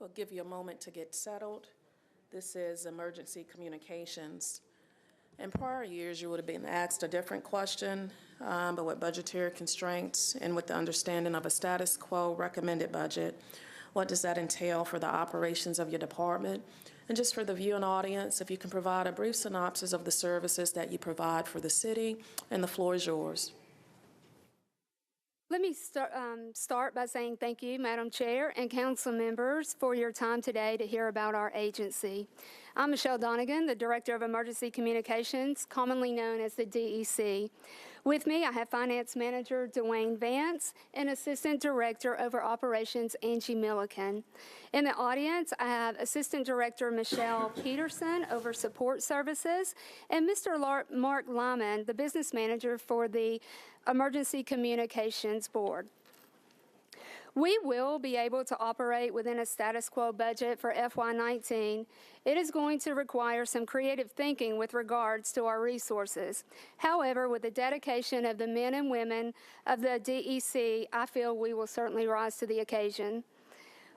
We'll give you a moment to get settled. This is emergency communications. In prior years, you would have been asked a different question, but with budgetary constraints and with the understanding of a status quo recommended budget, what does that entail for the operations of your department? And just for the viewing audience, if you can provide a brief synopsis of the services that you provide for the city, and the floor is yours. Let me start by saying thank you, Madam Chair and council members, for your time today to hear about our agency. I'm Michelle Donegan, the Director of Emergency Communications, commonly known as the DEC. With me, I have Finance Manager Dwayne Vance and Assistant Director over Operations Angie Milliken. In the audience, I have Assistant Director Michelle Peterson over Support Services and Mr. Mark Lyman, the Business Manager for the Emergency Communications Board. We will be able to operate within a status quo budget for FY19. It is going to require some creative thinking with regards to our resources. However, with the dedication of the men and women of the DEC, I feel we will certainly rise to the occasion.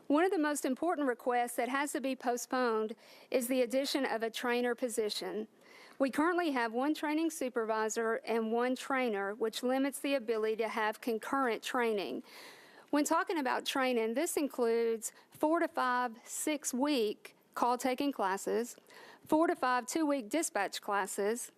One of the most important requests that has to be postponed is the addition of a trainer position. We currently have one training supervisor and one trainer, which limits the ability to have concurrent training. When talking about training, this includes 4 to 5 6-week call-taking classes, 4 to 5 2-week dispatch classes,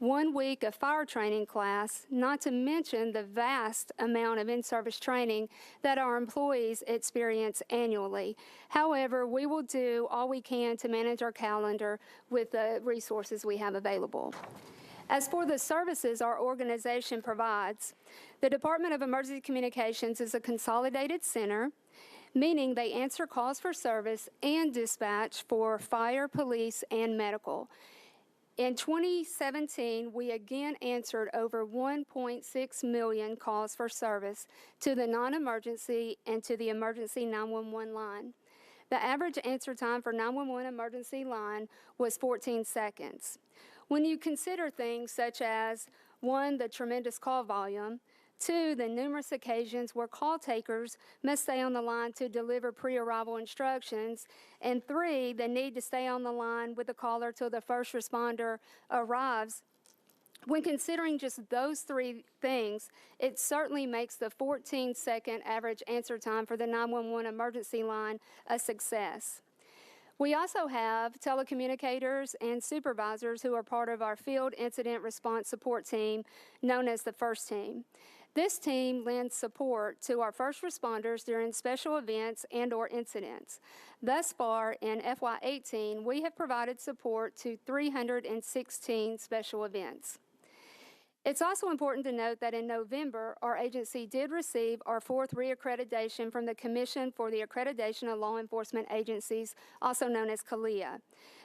1 week of fire training class, not to mention the vast amount of in-service training that our employees experience annually. However, we will do all we can to manage our calendar with the resources we have available. As for the services our organization provides, the Department of Emergency Communications is a consolidated center, meaning they answer calls for service and dispatch for fire, police, and medical. In 2017, we again answered over 1.6 million calls for service to the non-emergency and to the emergency 911 line. The average answer time for 911 emergency line was 14 seconds. When you consider things such as, 1, the tremendous call volume, 2, the numerous occasions where call takers must stay on the line to deliver pre-arrival instructions, and 3, the need to stay on the line with the caller till the first responder arrives, when considering just those 3 things, it certainly makes the 14-second average answer time for the 911 emergency line a success. We also have telecommunicators and supervisors who are part of our field incident response support team, known as the FIRST team. This team lends support to our first responders during special events and/or incidents. Thus far, in FY18, we have provided support to 316 special events. It's also important to note that in November, our agency did receive our 4th reaccreditation from the Commission for the Accreditation of Law Enforcement Agencies, also known as CALEA.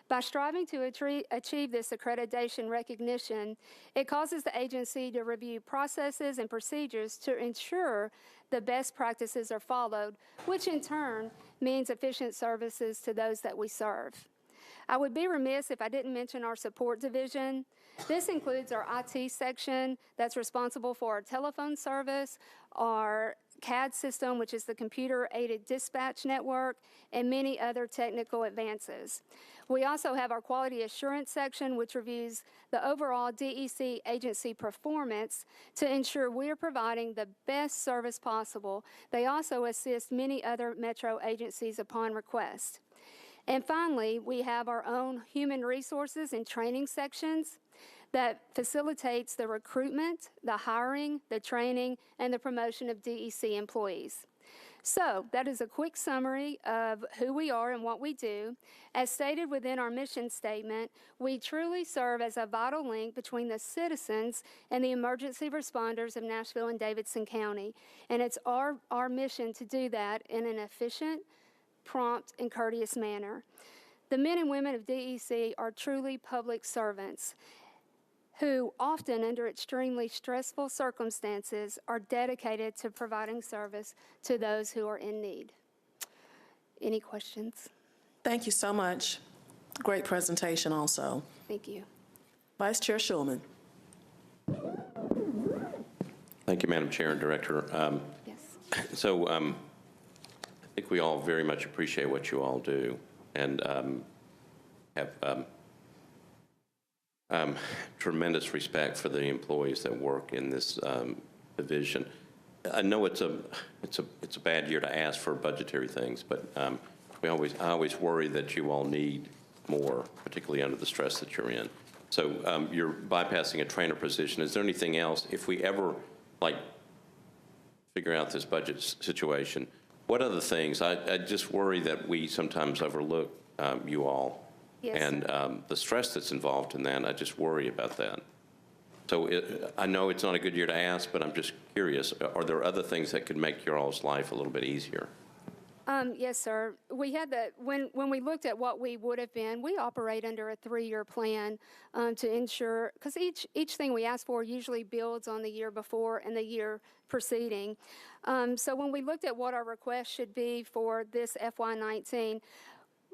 By striving to achieve this accreditation recognition, it causes the agency to review processes and procedures to ensure the best practices are followed, which in turn means efficient services to those that we serve. I would be remiss if I didn't mention our support division. This includes our IT section that's responsible for our telephone service, our CAD system, which is the computer-aided dispatch network, and many other technical advances. We also have our quality assurance section, which reviews the overall DEC agency performance to ensure we are providing the best service possible. They also assist many other metro agencies upon request. And finally, we have our own human resources and training sections that facilitates the recruitment, the hiring, the training, and the promotion of DEC employees. So that is a quick summary of who we are and what we do. As stated within our mission statement, we truly serve as a vital link between the citizens and the emergency responders of Nashville and Davidson County. And it's our mission to do that in an efficient, prompt, and courteous manner. The men and women of DEC are truly public servants who often under extremely stressful circumstances are dedicated to providing service to those who are in need. Any questions? Thank you so much. Great presentation also. Thank you. Vice Chair Schulman. Thank you, Madam Chair and Director. Yes. So think we all very much appreciate what you all do, and have tremendous respect for the employees that work in this division. I know it's a bad year to ask for budgetary things, but I always worry that you all need more, particularly under the stress that you're in. So you're bypassing a trainer position. Is there anything else, if we ever figure out this budget situation, what other things? I just worry that we sometimes overlook you all. Yes, and the stress that's involved in that. I just worry about that. So I know it's not a good year to ask, but I'm just curious, are there other things that could make your all's life a little bit easier? Yes, sir. We had that when we looked at what we would have been. We operate under a 3-year plan to ensure, because each thing we ask for usually builds on the year before and the year preceding. So when we looked at what our request should be for this FY19,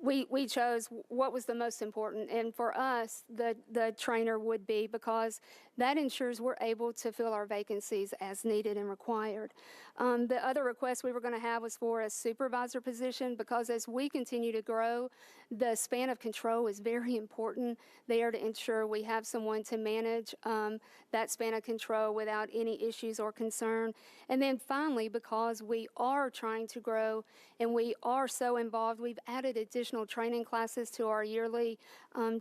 we chose what was the most important, and for us, the trainer would be, because that ensures we're able to fill our vacancies as needed and required. The other request we were going to have was for a supervisor position, because as we continue to grow, the span of control is very important there to ensure we have someone to manage that span of control without any issues or concern. And then finally, because we are trying to grow and we are so involved, we've added additional training classes to our yearly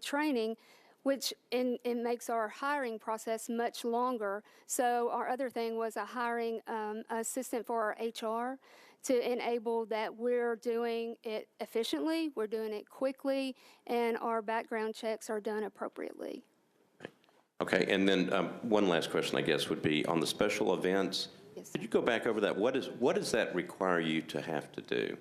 training, which it makes our hiring process much longer. So our other thing was a hiring assistant for our HR to enable that we're doing it efficiently, we're doing it quickly, and our background checks are done appropriately. Okay, and then one last question, I guess, would be on the special events. Yes, Could you go back over that? What does that require you to have to do?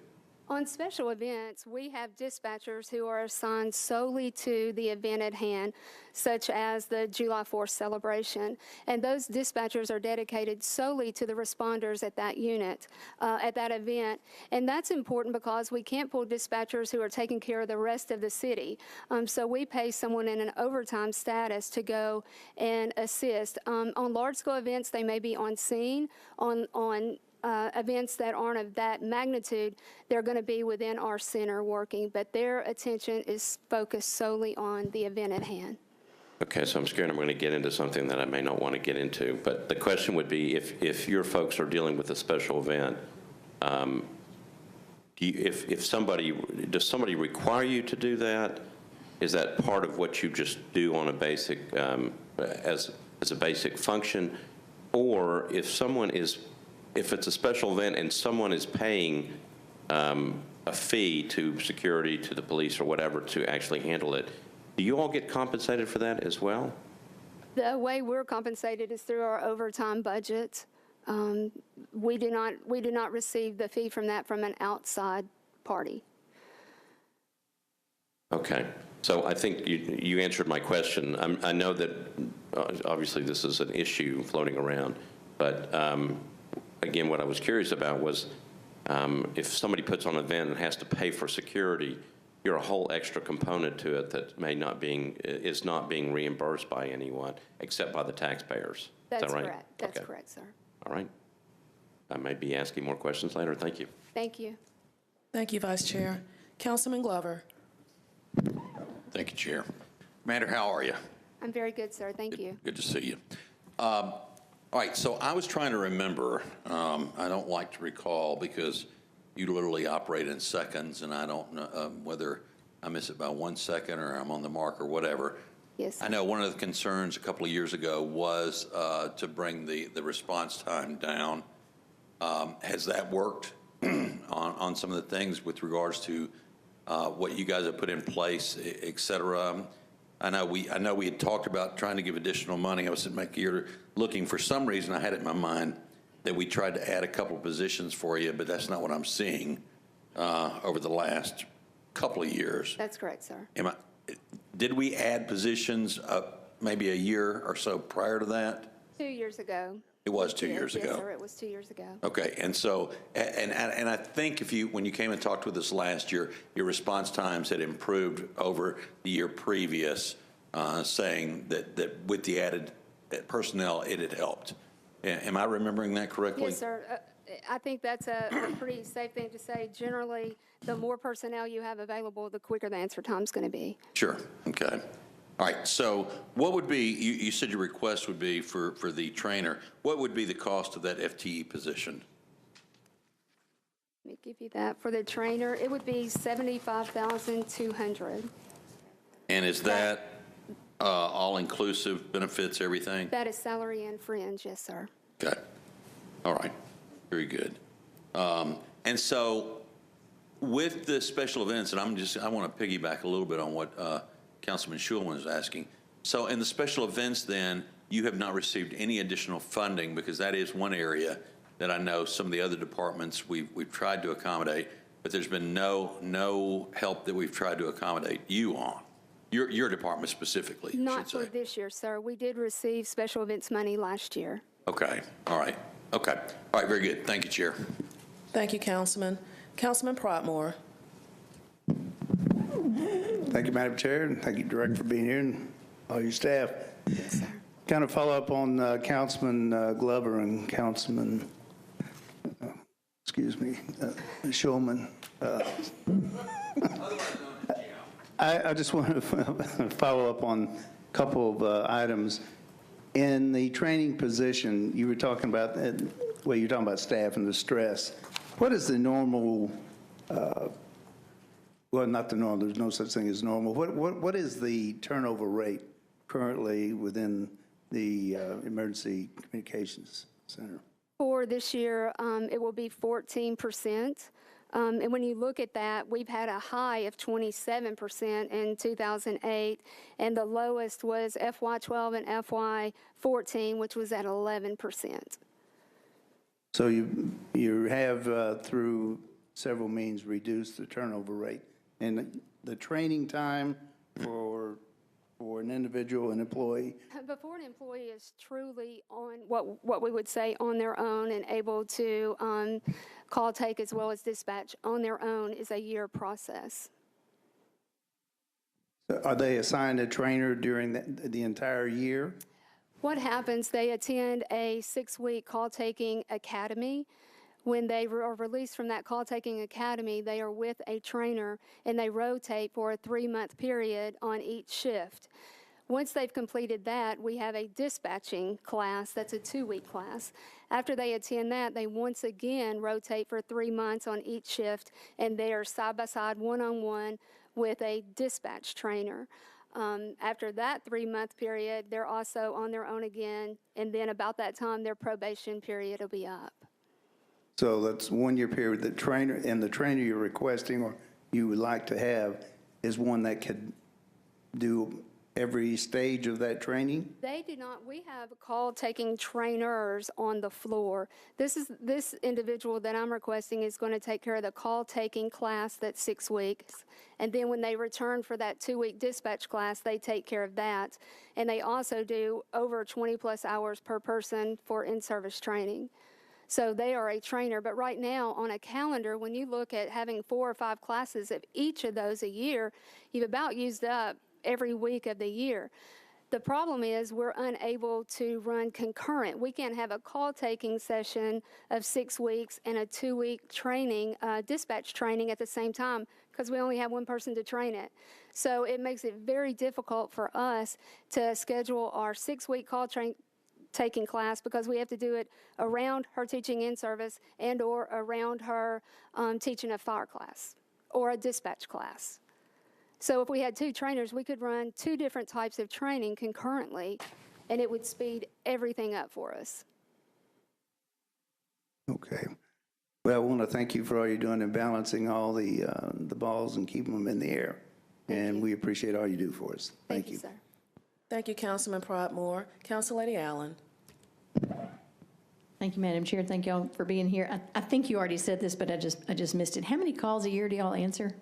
On special events, we have dispatchers who are assigned solely to the event at hand, such as the July 4th celebration. And those dispatchers are dedicated solely to the responders at that unit, at that event. And that's important because we can't pull dispatchers who are taking care of the rest of the city. So we pay someone in an overtime status to go and assist. On large-scale events, they may be on scene. On events that aren't of that magnitude, they're going to be within our center working, but their attention is focused solely on the event at hand. Okay, so I'm scared I'm going to get into something that I may not want to get into, but the question would be, if your folks are dealing with a special event, does somebody require you to do that? Is that part of what you just do on a basic, as a basic function? Or if it's a special event and someone is paying a fee to security, to the police or whatever to actually handle it, do you all get compensated for that as well? The way we're compensated is through our overtime budget. We do not receive the fee from that from an outside party. Okay. So I think you answered my question. I know that obviously this is an issue floating around, but again, what I was curious about was if somebody puts on an event and has to pay for security, you're a whole extra component to it that is not being reimbursed by anyone except by the taxpayers. That's is that right? Correct. That's okay. correct, sir. All right. I may be asking more questions later. Thank you. Thank you. Thank you, Vice Chair. Councilman Glover. Thank you, Chair. Commander, how are you? I'm very good, sir. Thank you. Good to see you. All right, so I was trying to remember. I don't like to recall because you literally operate in seconds, and I don't know whether I miss it by 1 second or I'm on the mark or whatever. Yes, sir. I know one of the concerns a couple of years ago was to bring the response time down. Has that worked on some of the things with regards to what you guys have put in place, et cetera? I know we had talked about trying to give additional money. I was looking for some reason. I had it in my mind that we tried to add a couple of positions for you, but that's not what I'm seeing over the last couple of years. That's correct, sir. Did we add positions maybe a year or so prior to that? 2 years ago. It was 2 years ago. Yes, sir. It was 2 years ago. Okay, and so, and I think when you came and talked with us last year, your response times had improved over the year previous, saying that with the added personnel, it had helped. Am I remembering that correctly? Yes, sir. I think that's a pretty safe thing to say. Generally, the more personnel you have available, the quicker the answer time's going to be. Sure, okay. All right, so what would be, you said your request would be for the trainer. What would be the cost of that FTE position? Let me give you that. For the trainer, it would be $75,200. And is that all-inclusive, benefits, everything? That is salary and fringe, yes, sir. Okay, all right, very good. And so with the special events, and I want to piggyback a little bit on what Councilman Schulman is asking. So in the special events then, you have not received any additional funding, because that is one area that I know some of the other departments we've tried to accommodate, but there's been no help that we've tried to accommodate you on. Your department specifically, I Not should for say. this year, sir. We did receive special events money last year. Okay, all right, okay. All right, very good. Thank you, Chair. Thank you, Councilman. Councilman Prottmore. Thank you, Madam Chair, and thank you, Director, for being here, and all your staff. Yes, sir. Kind of follow up on Councilman Glover and Councilman, Schulman. I just want to follow up on a couple of items. In the training position, you were talking about, well, you're talking about staff and the stress. What is the normal, well, not the normal, there's no such thing as normal. What is the turnover rate currently within the Emergency Communications Center? For this year, it will be 14%. And when you look at that, we've had a high of 27% in 2008, and the lowest was FY12 and FY14, which was at 11%. So you have, through several means, reduced the turnover rate. And the training time for an individual, an employee? Before an employee is truly on what we would say on their own and able to call, take, as well as dispatch on their own is a year process. Are they assigned a trainer during the entire year? What happens, they attend a 6-week call-taking academy. When they are released from that call-taking academy, they are with a trainer, and they rotate for a 3-month period on each shift. Once they've completed that, we have a dispatching class. That's a 2-week class. After they attend that, they once again rotate for 3 months on each shift, and they are side-by-side, one-on-one with a dispatch trainer. After that 3-month period, they're also on their own again, and then about that time, their probation period will be up. So that's 1-year period. The trainer you're requesting or you would like to have is one that could do every stage of that training? They do not. We have call-taking trainers on the floor. This individual that I'm requesting is going to take care of the call-taking class that's 6 weeks. And then when they return for that 2-week dispatch class, they take care of that. And they also do over 20-plus hours per person for in-service training. So they are a trainer, but right now on a calendar, when you look at having 4 or 5 classes of each of those a year, you've about used up every week of the year. The problem is we're unable to run concurrent. We can't have a call-taking session of 6 weeks and a 2-week training, dispatch training at the same time, because we only have one person to train it. So it makes it very difficult for us to schedule our 6-week call-taking class, because we have to do it around her teaching in service and or around her teaching a fire class or a dispatch class. So if we had 2 trainers, we could run 2 different types of training concurrently, and it would speed everything up for us. Okay. Well, I want to thank you for all you're doing in balancing all the balls and keeping them in the air. And we appreciate all you do for us. Thank you. Sir. Thank you, Councilman Prottmore. Councilwoman Allen. Thank you, Madam Chair. Thank y'all for being here. I think you already said this, but I just missed it. How many calls a year do y'all answer?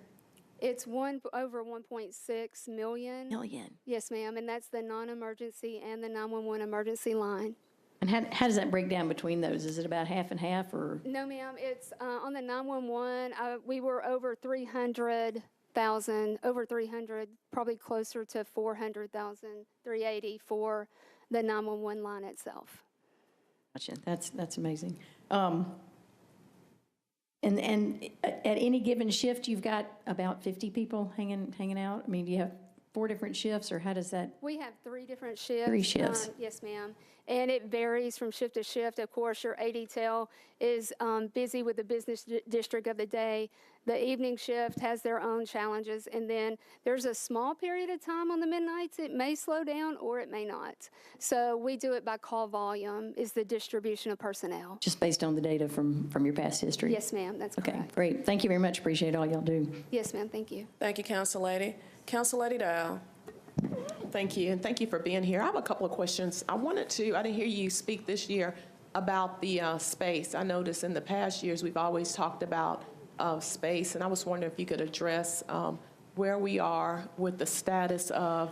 It's over 1.6 million. Million. Yes, ma'am, and that's the non-emergency and the 911 emergency line. And how does that break down between those? Is it about half and half, or? No, ma'am, it's on the 911, we were over 300,000, over 300, probably closer to 400,000, 380 for the 911 line itself. Gotcha. That's amazing. And at any given shift, you've got about 50 people hanging out? I mean, do you have 4 different shifts, or how does that? We have 3 different shifts. 3 shifts. Yes, ma'am. And it varies from shift to shift. Of course, your ADTEL is busy with the business district of the day. The evening shift has their own challenges. And then there's a small period of time on the midnights. It may slow down or it may not. So we do it by call volume is the distribution of personnel. Just based on the data from your past history? Yes, ma'am. That's Okay, correct. great. Thank you very much. Appreciate all y'all do. Yes, ma'am. Thank you. Thank you, Council Lady. Council Lady Dow. Thank you, and thank you for being here. I have a couple of questions. I didn't hear you speak this year about the space. I noticed in the past years, we've always talked about space, and I was wondering if you could address where we are with the status of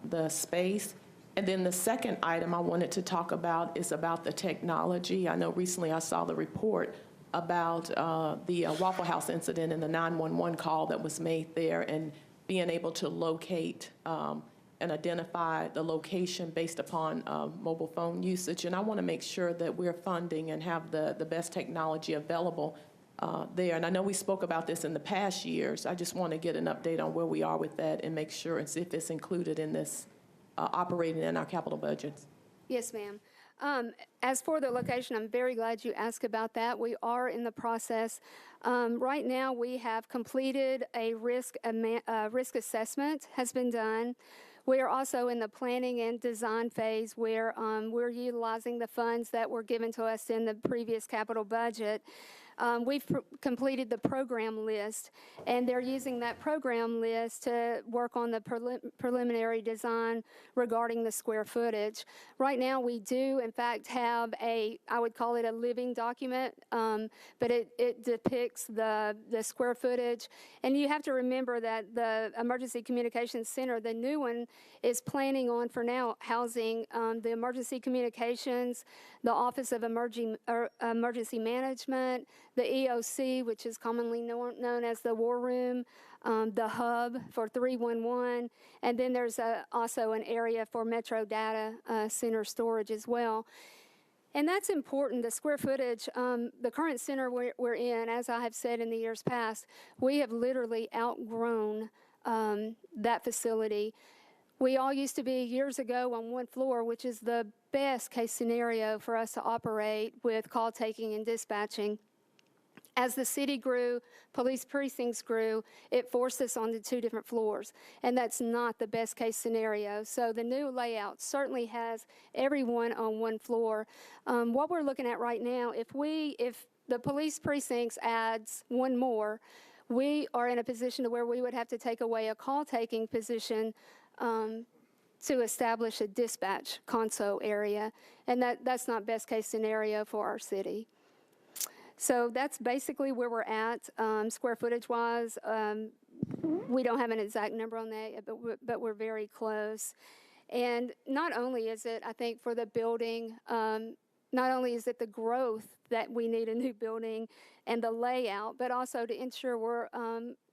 the space. And then the second item I wanted to talk about is about the technology. I know recently I saw the report about the Waffle House incident and the 911 call that was made there, and being able to locate and identify the location based upon mobile phone usage. And I want to make sure that we're funding and have the best technology available there. And I know we spoke about this in the past years. I just want to get an update on where we are with that and make sure and see if it's included in this operating in our capital budgets. Yes, ma'am. As for the location, I'm very glad you asked about that. We are in the process. Right now, we have completed a risk assessment has been done. We are also in the planning and design phase where we're utilizing the funds that were given to us in the previous capital budget. We've completed the program list, and they're using that program list to work on the preliminary design regarding the square footage. Right now, we do, in fact, have I would call it a living document, but it depicts the square footage. And you have to remember that the Emergency Communications Center, the new one, is planning on, for now, housing the Emergency Communications, the Office of Emergency Management, the EOC, which is commonly known as the War Room, the hub for 311, and then there's also an area for Metro Data Center storage as well. And that's important, the square footage. The current center we're in, as I have said in the years past, we have literally outgrown that facility. We all used to be years ago on one floor, which is the best case scenario for us to operate with call taking and dispatching. As the city grew, police precincts grew, it forced us onto 2 different floors, and that's not the best case scenario. So the new layout certainly has everyone on one floor. What we're looking at right now, if the police precincts adds 1 more, we are in a position to where we would have to take away a call taking position to establish a dispatch console area, and that's not best case scenario for our city. So that's basically where we're at, square footage-wise. We don't have an exact number on that, but we're very close. And not only is it, I think, for the building, not only is it the growth that we need a new building and the layout, but also to ensure we're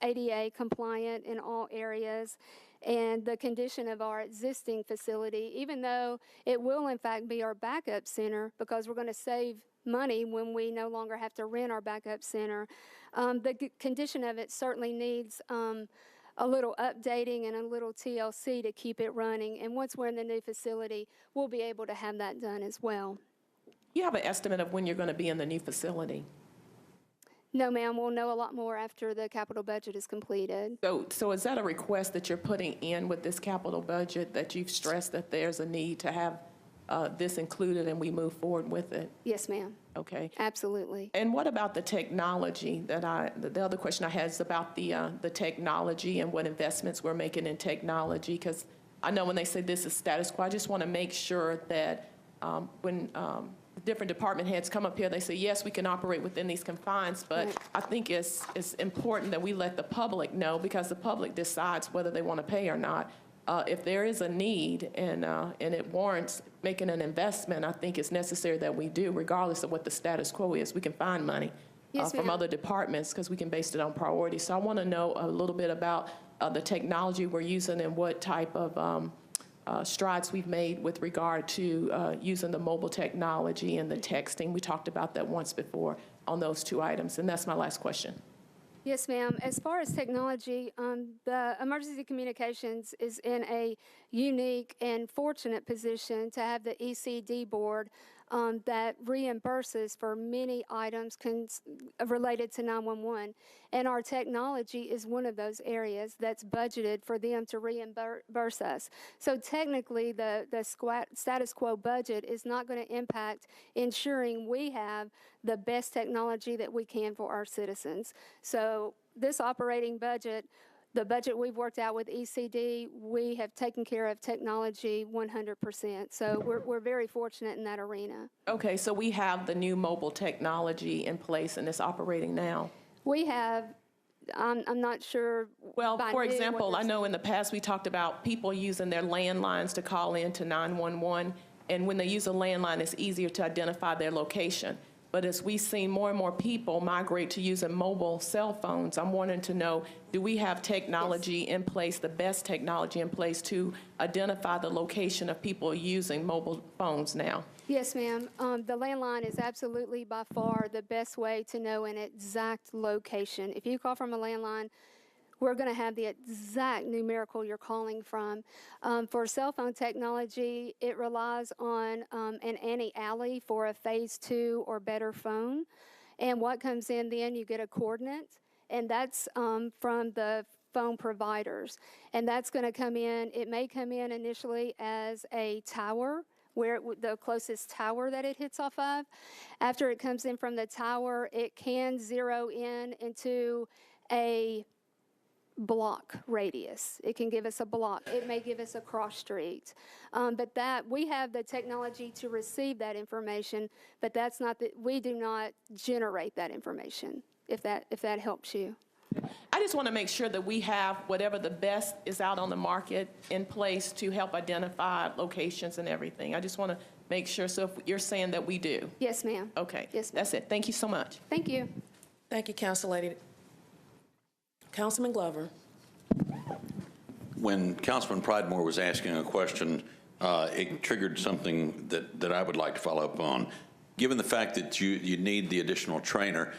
ADA compliant in all areas, and the condition of our existing facility, even though it will, in fact, be our backup center, because we're going to save money when we no longer have to rent our backup center. The condition of it certainly needs a little updating and a little TLC to keep it running. And once we're in the new facility, we'll be able to have that done as well. You have an estimate of when you're going to be in the new facility? No, ma'am, we'll know a lot more after the capital budget is completed. So is that a request that you're putting in with this capital budget, that you've stressed that there's a need to have this included and we move forward with it? Yes, ma'am. Okay. Absolutely. And what about the technology the other question I had is about the technology and what investments we're making in technology, because I know when they say this is status quo, I just want to make sure that when different department heads come up here, they say, yes, we can operate within these confines, but Right. I think it's important that we let the public know, because the public decides whether they want to pay or not. If there is a need and it warrants making an investment, I think it's necessary that we do, regardless of what the status quo is. We can find money Yes, from ma'am. other departments because we can base it on priority. So I want to know a little bit about the technology we're using and what type of strides we've made with regard to using the mobile technology and the texting. We talked about that once before. on those two items? And that's my last question. Yes, ma'am. As far as technology, the emergency communications is in a unique and fortunate position to have the ECD board that reimburses for many items related to 911. And our technology is one of those areas that's budgeted for them to reimburse us. So technically, the status quo budget is not going to impact ensuring we have the best technology that we can for our citizens. So this operating budget, the budget we've worked out with ECD, we have taken care of technology 100%. So we're very fortunate in that arena. Okay, so we have the new mobile technology in place and it's operating now. We have, I'm not sure. Well, by for new what example, you're I know in the past we talked about people using their landlines to call in to 911, and when they use a landline, it's easier to identify their location. But as we see more and more people migrate to using mobile cell phones, I'm wanting to know, do we have technology in place, the best technology in place to identify the location of people using mobile phones now? Yes, ma'am. The landline is absolutely by far the best way to know an exact location. If you call from a landline, we're going to have the exact numerical you're calling from. For cell phone technology, it relies on an anti-alley for a phase 2 or better phone. And what comes in then, you get a coordinate, and that's from the phone providers. And that's going to come in, it may come in initially as a tower, where the closest tower that it hits off of. After it comes in from the tower, it can zero in into a block radius. It can give us a block. It may give us a cross street. But that we have the technology to receive that information, but that's not that we do not generate that information, if that helps you. I just want to make sure that we have whatever the best is out on the market in place to help identify locations and everything. I just want to make sure, so if you're saying that we do. Yes, ma'am. Okay. Yes, ma'am. That's it. Thank you so much. Thank you. Thank you, Council Lady. Councilman Glover. When Councilman Pridemore was asking a question, it triggered something that I would like to follow up on. Given the fact that you need the additional trainer,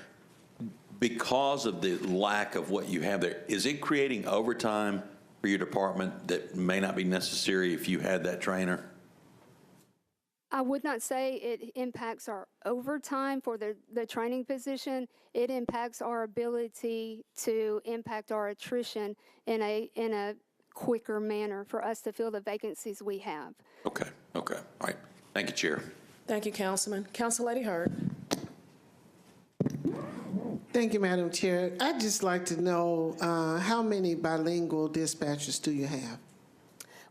because of the lack of what you have there, is it creating overtime for your department that may not be necessary if you had that trainer? I would not say it impacts our overtime for the training position. It impacts our ability to impact our attrition in a quicker manner for us to fill the vacancies we have. Okay. All right. Thank you, Chair. Thank you, Councilman. Council Lady Hurd. Thank you, Madam Chair. I'd just like to know how many bilingual dispatchers do you have?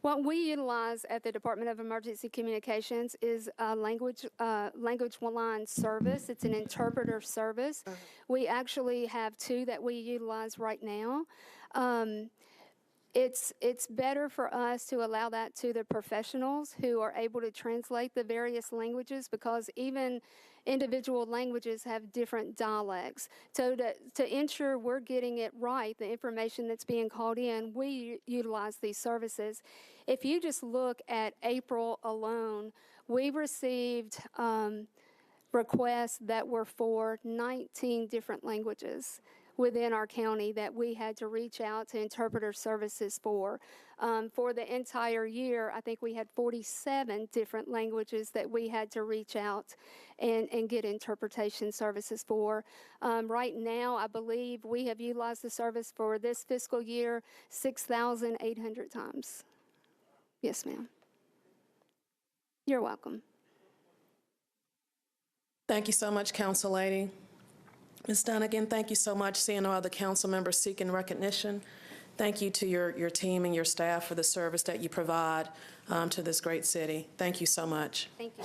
What we utilize at the Department of Emergency Communications is a language line service. It's an interpreter service. We actually have 2 that we utilize right now. It's better for us to allow that to the professionals who are able to translate the various languages, because even individual languages have different dialects. So to ensure we're getting it right, the information that's being called in, we utilize these services. If you just look at April alone, we received requests that were for 19 different languages within our county that we had to reach out to interpreter services for. For the entire year, I think we had 47 different languages that we had to reach out and get interpretation services for. Right now, I believe we have utilized the service for this fiscal year 6,800 times. Yes, ma'am. You're welcome. Thank you so much, Council Lady. Ms. Dunnigan, thank you so much. Seeing no other council members seeking recognition, thank you to your team and your staff for the service that you provide to this great city. Thank you so much. Thank you.